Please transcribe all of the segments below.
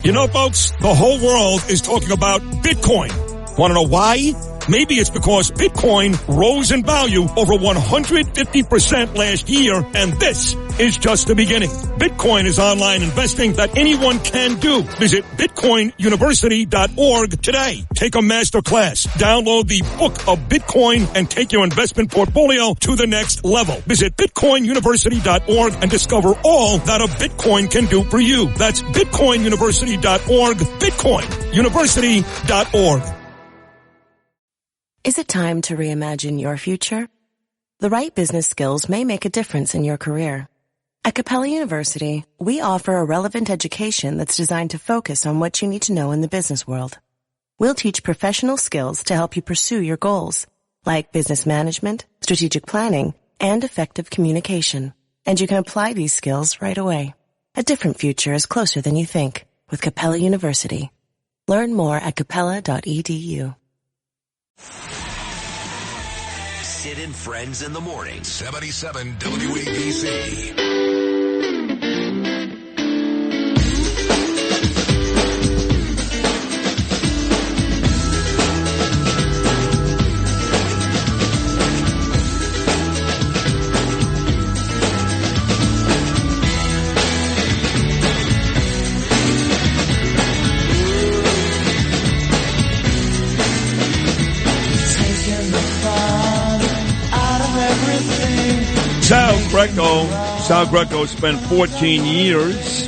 You know, folks, the whole world is talking about Bitcoin. Want to know why? Maybe it's because Bitcoin rose in value over 150% last year, and this is just the beginning. Bitcoin is online investing that anyone can do. Visit bitcoinuniversity.org today. Take a master class. Download the Book of Bitcoin and take your investment portfolio to the next level. Visit bitcoinuniversity.org and discover all that a Bitcoin can do for you. That's bitcoinuniversity.org, bitcoinuniversity.org. Is it time to reimagine your future? The right business skills may make a difference in your career. At Capella University, we offer a relevant education that's designed to focus on what you need to know in the business world. We'll teach professional skills to help you pursue your goals, like business management, strategic planning, and effective communication. And you can apply these skills right away. A different future is closer than you think with Capella University. Learn more at capella.edu. Sid and Friends in the Morning. 77 WABC. Sal Greco spent 14 years,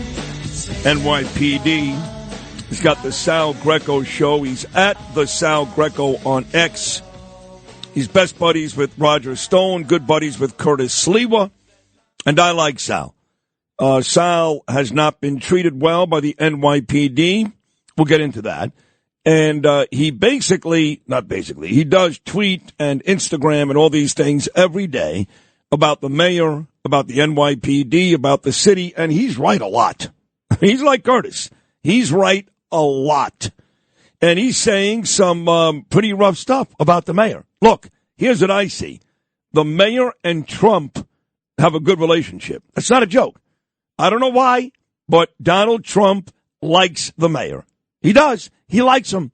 NYPD. He's got the Sal Greco Show. He's at the Sal Greco on X. He's best buddies with Roger Stone, good buddies with Curtis Sliwa, and I like Sal. Sal has not been treated well by the NYPD. We'll get into that. And he he does tweet and Instagram and all these things every day about the mayor, about the NYPD, about the city, and he's right a lot. He's like Curtis. He's right a lot. And he's saying some pretty rough stuff about the mayor. Look, here's what I see. The mayor and Trump have a good relationship. That's not a joke. I don't know why, but Donald Trump likes the mayor. He does. He likes him.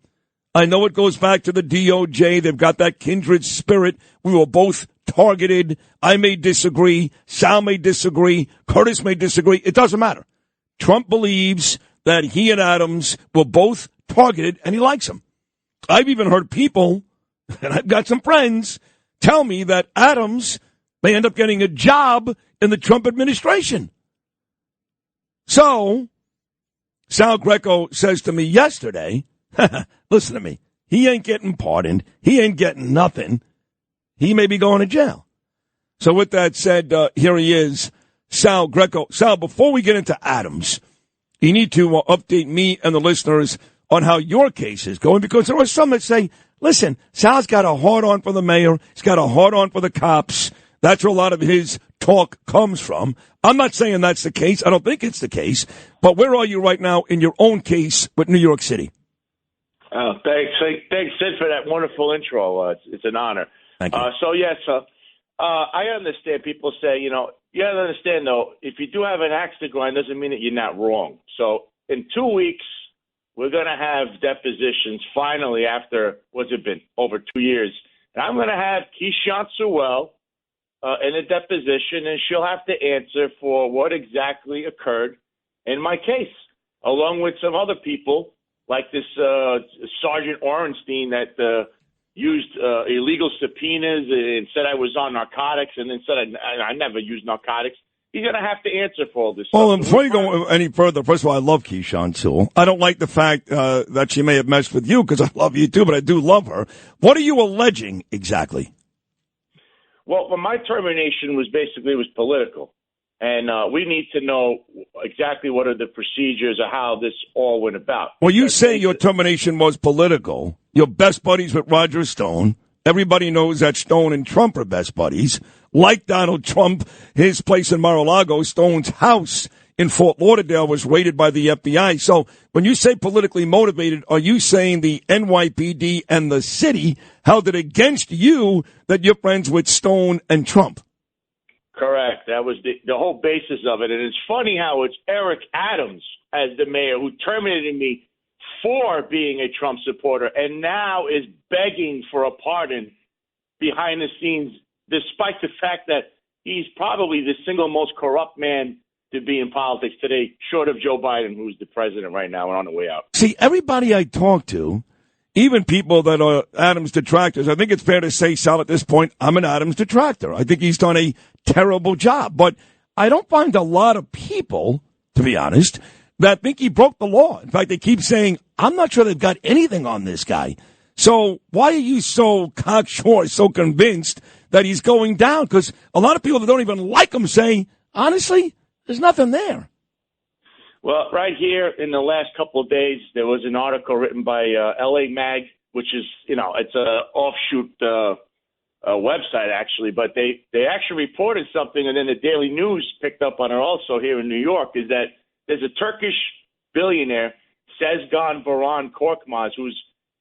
I know it goes back to the DOJ. They've got that kindred spirit. We were both targeted. I may disagree. Sal may disagree. Curtis may disagree. It doesn't matter. Trump believes that he and Adams were both targeted, and he likes them. I've even heard people, and I've got some friends, tell me that Adams may end up getting a job in the Trump administration. So, Sal Greco says to me yesterday, listen to me, he ain't getting pardoned. He ain't getting nothing. He may be going to jail. So with that said, here he is, Sal Greco. Sal, before we get into Adams, you need to update me and the listeners on how your case is going, because there are some that say, listen, Sal's got a hard-on for the mayor. He's got a hard-on for the cops. That's where a lot of his talk comes from. I'm not saying that's the case. I don't think it's the case. But where are you right now in your own case with New York City? Oh, thanks, Sid, for that wonderful intro. It's an honor. Thank you. I understand people say, you got to understand, though, if you do have an axe to grind, doesn't mean that you're not wrong. So in 2 weeks, we're going to have depositions finally after, what's it been, over 2 years. And I'm going to have Keishant Sewell in a deposition, and she'll have to answer for what exactly occurred in my case, along with some other people like this Sergeant Orenstein that used illegal subpoenas and said I was on narcotics, and then said I never used narcotics. He's going to have to answer for all this stuff. Well, before you go any further, first of all, I love Keishant Sewell. I don't like the fact that she may have messed with you, because I love you too, but I do love her. What are you alleging exactly? Well, my termination was political. And we need to know exactly what are the procedures or how this all went about. Well, you say your termination was political. You're best buddies with Roger Stone. Everybody knows that Stone and Trump are best buddies. Like Donald Trump, his place in Mar-a-Lago, Stone's house in Fort Lauderdale was raided by the FBI. So when you say politically motivated, are you saying the NYPD and the city held it against you that you're friends with Stone and Trump? Correct. That was the whole basis of it. And it's funny how it's Eric Adams as the mayor, who terminated me for being a Trump supporter, and now is begging for a pardon behind the scenes, despite the fact that he's probably the single most corrupt man to be in politics today, short of Joe Biden, who's the president right now and on the way out. See, everybody I talk to, even people that are Adams detractors, I think it's fair to say, Sal, at this point, I'm an Adams detractor. I think he's done a terrible job. But I don't find a lot of people, to be honest, that think he broke the law. In fact, they keep saying, I'm not sure they've got anything on this guy. So why are you so cocksure, so convinced that he's going down? Because a lot of people that don't even like him say, honestly, there's nothing there. Well, right here in the last couple of days, there was an article written by LA Mag, which is, it's a offshoot website, actually. But they actually reported something, and then the Daily News picked up on it also here in New York, is that there's a Turkish billionaire, Sezgin Baran Korkmaz,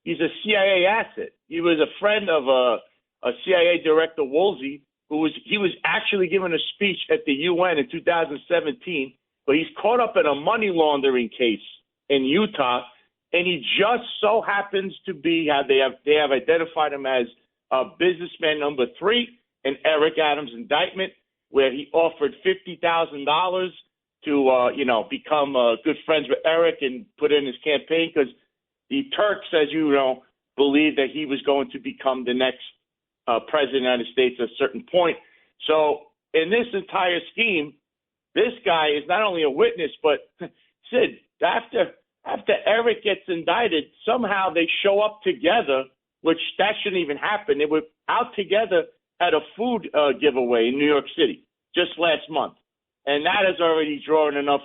he's a CIA asset. He was a friend of a CIA director, Woolsey, he was actually given a speech at the UN in 2017, but he's caught up in a money laundering case in Utah, and he just so happens to be they have identified him as businessman number 3 in Eric Adams' indictment, where he offered $50,000 to become good friends with Eric and put in his campaign, because the Turks, as you know, believed that he was going to become the next president of the United States at a certain point. So in this entire scheme, this guy is not only a witness, but Sid, after Eric gets indicted, somehow they show up together, which that shouldn't even happen. They were out together at a food giveaway in New York City just last month. And that has already drawn enough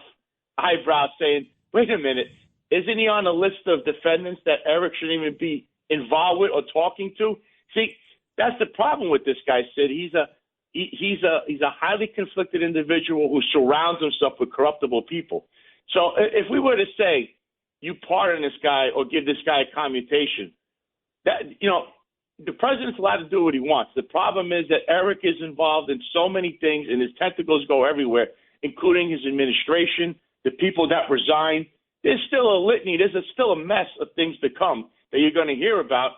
eyebrows saying, wait a minute, isn't he on a list of defendants that Eric shouldn't even be involved with or talking to? See, that's the problem with this guy, Sid. He's a highly conflicted individual who surrounds himself with corruptible people. So if we were to say you pardon this guy or give this guy a commutation, that the president's allowed to do what he wants. The problem is that Eric is involved in so many things, and his tentacles go everywhere, including his administration, the people that resign. There's still a litany. There's still a mess of things to come that you're going to hear about.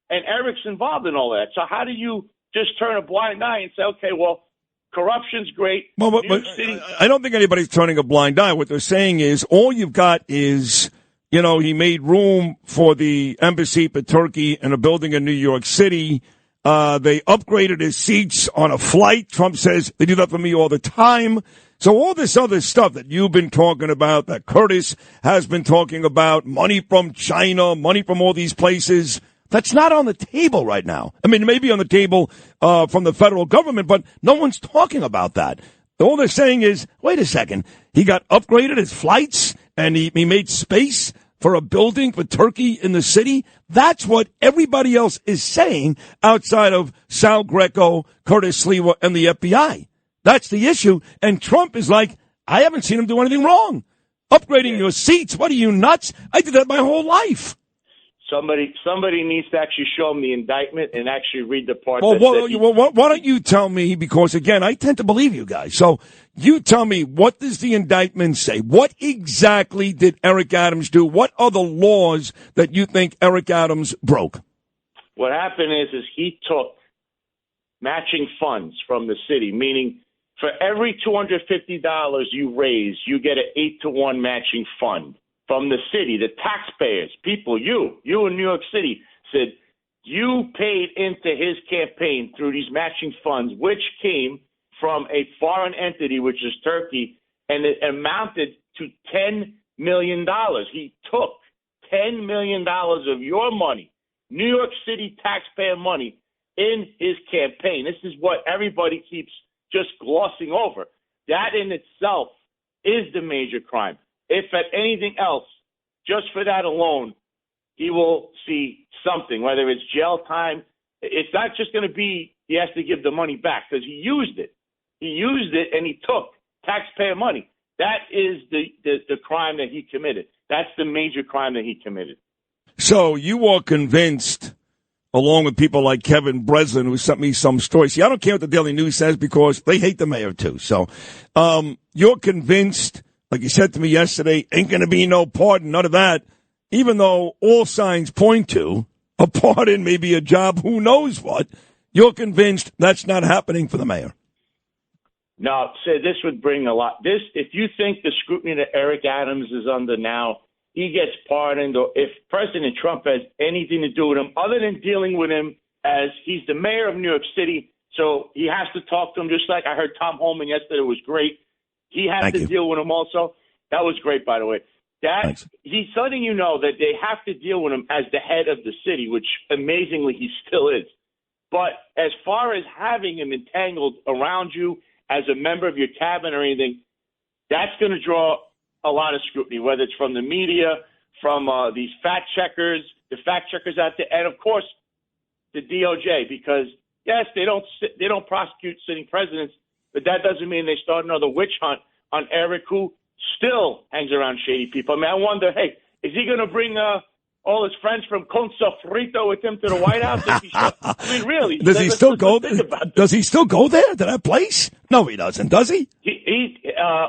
And Eric's involved in all that. So how do you just turn a blind eye and say, okay, well, corruption's great. Well, but I don't think anybody's turning a blind eye. What they're saying is all you've got is, he made room for the embassy for Turkey in a building in New York City. They upgraded his seats on a flight. Trump says they do that for me all the time. So all this other stuff that you've been talking about, that Curtis has been talking about, money from China, money from all these places, that's not on the table right now. I mean, it may be on the table from the federal government, but no one's talking about that. All they're saying is, wait a second, he got upgraded his flights and he made space for a building for Turkey in the city. That's what everybody else is saying outside of Sal Greco, Curtis Sliwa, and the FBI. That's the issue. And Trump is like, I haven't seen him do anything wrong. Upgrading your seats. What are you, nuts? I did that my whole life. Somebody needs to actually show him the indictment and actually read the part. Well, why don't you tell me? Because again, I tend to believe you guys. So you tell me, what does the indictment say? What exactly did Eric Adams do? What are the laws that you think Eric Adams broke? What happened is he took matching funds from the city, meaning for every $250 you raise, you get an 8-to-1 matching fund from the city, the taxpayers, people, you in New York City, said you paid into his campaign through these matching funds, which came from a foreign entity, which is Turkey, and it amounted to $10 million. He took $10 million of your money, New York City taxpayer money, in his campaign. This is what everybody keeps just glossing over. That in itself is the major crime. If at anything else, just for that alone, he will see something, whether it's jail time. It's not just going to be he has to give the money back because he used it. He used it and he took taxpayer money. That is the crime that he committed. That's the major crime that he committed. So you are convinced, along with people like Kevin Breslin, who sent me some stories. See, I don't care what the Daily News says because they hate the mayor too. So you're convinced Like you said to me yesterday, ain't going to be no pardon, none of that. Even though all signs point to a pardon, maybe a job, who knows what, you're convinced that's not happening for the mayor. No, this would bring a lot. If you think the scrutiny that Eric Adams is under now, he gets pardoned, or if President Trump has anything to do with him, other than dealing with him as he's the mayor of New York City, so he has to talk to him, just like I heard Tom Holman yesterday was great. He has to deal with him also. That was great, by the way. He's letting you know that they have to deal with him as the head of the city, which amazingly he still is. But as far as having him entangled around you as a member of your cabinet or anything, that's going to draw a lot of scrutiny, whether it's from the media, from these the fact checkers out there, and of course the DOJ, because yes, they don't prosecute sitting presidents, but that doesn't mean they start another witch hunt on Eric, who still hangs around shady people. I mean, I wonder, hey, is he going to bring all his friends from Con Sofrito with him to the White House? I mean, really? Does he still go there? Does he still go there to that place? No, he doesn't. Does he?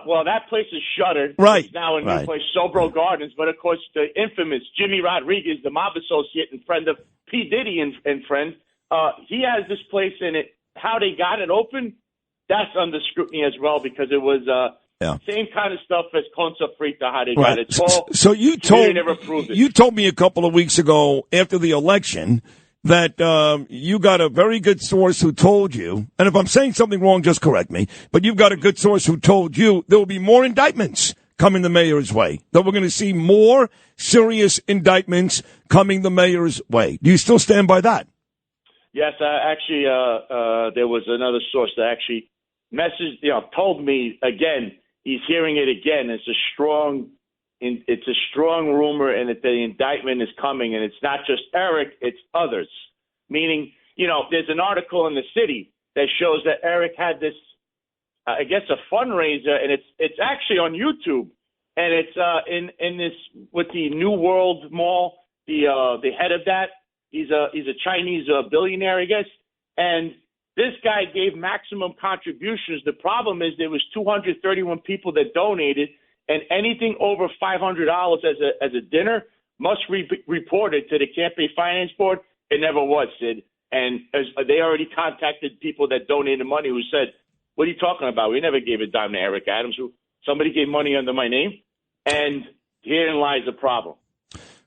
Well, that place is shuttered. Right. It's now a new place, Sobro Gardens. But of course, the infamous Jimmy Rodriguez, the mob associate and friend of P. Diddy and friend, he has this place in it. How they got it open, that's under scrutiny as well, because it was same kind of stuff as Con Sofrito, how they got it. So you told me a couple of weeks ago after the election that you got a very good source who told you, and if I'm saying something wrong, just correct me, but you've got a good source who told you there will be more indictments coming the mayor's way, that we're going to see more serious indictments coming the mayor's way. Do you still stand by that? Yes, actually, there was another source that actually told me again. He's hearing it again. It's a strong rumor, and that the indictment is coming, and it's not just Eric, it's others. Meaning, there's an article in the city that shows that Eric had this, I guess, a fundraiser, and it's actually on YouTube, and it's in this with the New World Mall. The head of that, he's a Chinese billionaire, I guess, and this guy gave maximum contributions. The problem is there was 231 people that donated, and anything over $500 as a dinner must be reported to the Campaign Finance Board. It never was, Sid. And they already contacted people that donated money who said, what are you talking about? We never gave a dime to Eric Adams. Somebody gave money under my name. And herein lies the problem.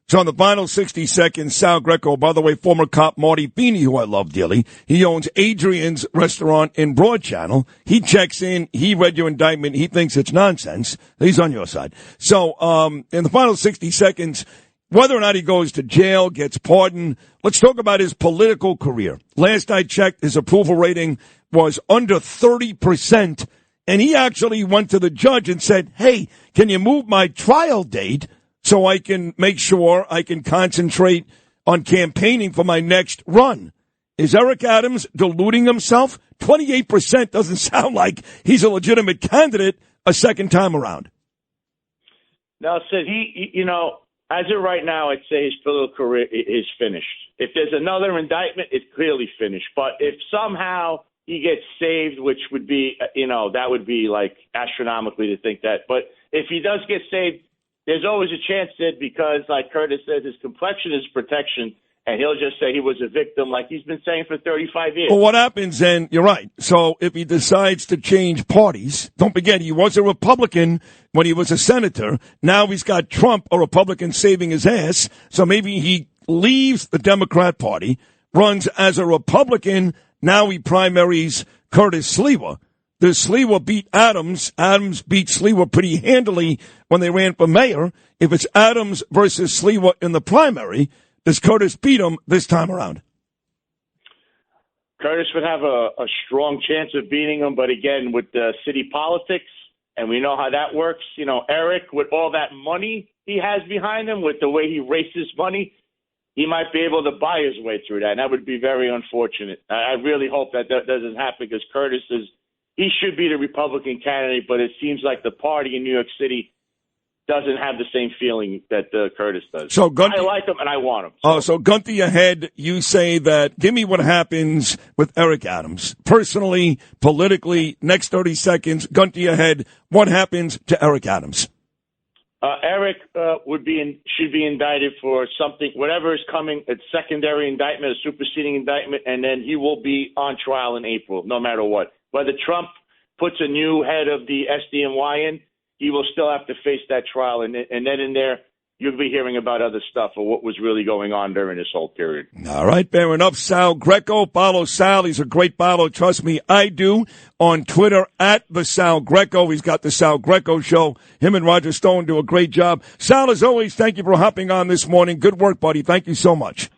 So in the final 60 seconds, Sal Greco, by the way, former cop Marty Feeney, who I love dearly, he owns Adrian's Restaurant in Broad Channel. He checks in. He read your indictment. He thinks it's nonsense. He's on your side. So in the final 60 seconds, whether or not he goes to jail, gets pardoned, let's talk about his political career. Last I checked, his approval rating was under 30%, and he actually went to the judge and said, hey, can you move my trial date so I can make sure I can concentrate on campaigning for my next run? Is Eric Adams deluding himself? 28% doesn't sound like he's a legitimate candidate a second time around. No, Sid, he as of right now, I'd say his political career is finished. If there's another indictment, it's clearly finished. But if somehow he gets saved, which would be, that would be like astronomically to think that. But if he does get saved, there's always a chance, Sid, because like Curtis says, his complexion is protection, and he'll just say he was a victim like he's been saying for 35 years. Well, what happens then, you're right. So if he decides to change parties, don't forget he was a Republican when he was a senator. Now he's got Trump, a Republican, saving his ass. So maybe he leaves the Democrat Party, runs as a Republican. Now he primaries Curtis Sliwa. Does Sliwa beat Adams? Adams beat Sliwa pretty handily when they ran for mayor. If it's Adams versus Sliwa in the primary, does Curtis beat him this time around? Curtis would have a strong chance of beating him, but again, with the city politics, and we know how that works, Eric, with all that money he has behind him, with the way he races money, he might be able to buy his way through that, and that would be very unfortunate. I really hope that doesn't happen, because Curtis he should be the Republican candidate, but it seems like the party in New York City doesn't have the same feeling that Curtis does. So gun I like him and I want him. So gun to your head, you say that, give me what happens with Eric Adams. Personally, politically, next 30 seconds, gun to your head, what happens to Eric Adams? Eric should be indicted for something, whatever is coming, a secondary indictment, a superseding indictment, and then he will be on trial in April, no matter what. Whether Trump puts a new head of the SDNY in, he will still have to face that trial, and then in there, you'll be hearing about other stuff or what was really going on during this whole period. All right, fair enough. Sal Greco, follow Sal. He's a great follow. Trust me, I do. On Twitter, at the Sal Greco. He's got the Sal Greco Show. Him and Roger Stone do a great job. Sal, as always, thank you for hopping on this morning. Good work, buddy. Thank you so much.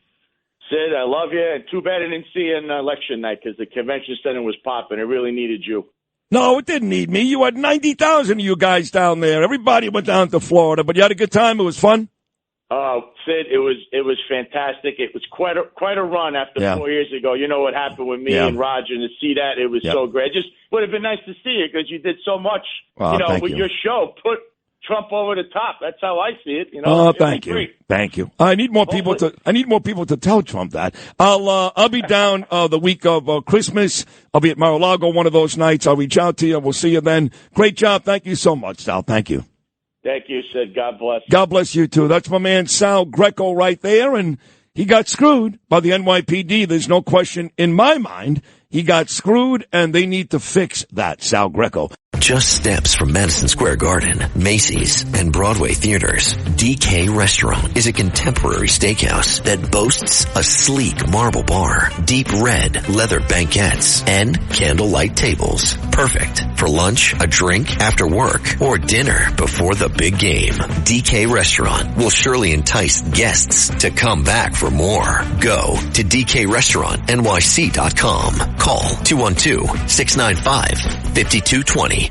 Sid, I love you, and too bad I didn't see you on election night because the convention center was popping. It really needed you. No, it didn't need me. You had 90,000 of you guys down there. Everybody went down to Florida, but you had a good time. It was fun. Sid, it was fantastic. It was quite a run after 4 years ago. You know what happened with me and Roger, and to see that, it was so great. It just would have been nice to see you because you did so much, with your show. Put Trump over the top. That's how I see it. Thank you. Thank you. I need more people to tell Trump that. I'll be down the week of Christmas. I'll be at Mar-a-Lago one of those nights. I'll reach out to you. We'll see you then. Great job. Thank you so much, Sal. Thank you. Thank you, Sid. God bless. God bless you too. That's my man Sal Greco right there, and he got screwed by the NYPD. There's no question in my mind. He got screwed, and they need to fix that, Sal Greco. Just steps from Madison Square Garden, Macy's, and Broadway theaters, DK Restaurant is a contemporary steakhouse that boasts a sleek marble bar, deep red leather banquettes, and candlelight tables. Perfect for lunch, a drink, after work, or dinner before the big game. DK Restaurant will surely entice guests to come back for more. Go to DKRestaurantNYC.com. Call 212-695-5220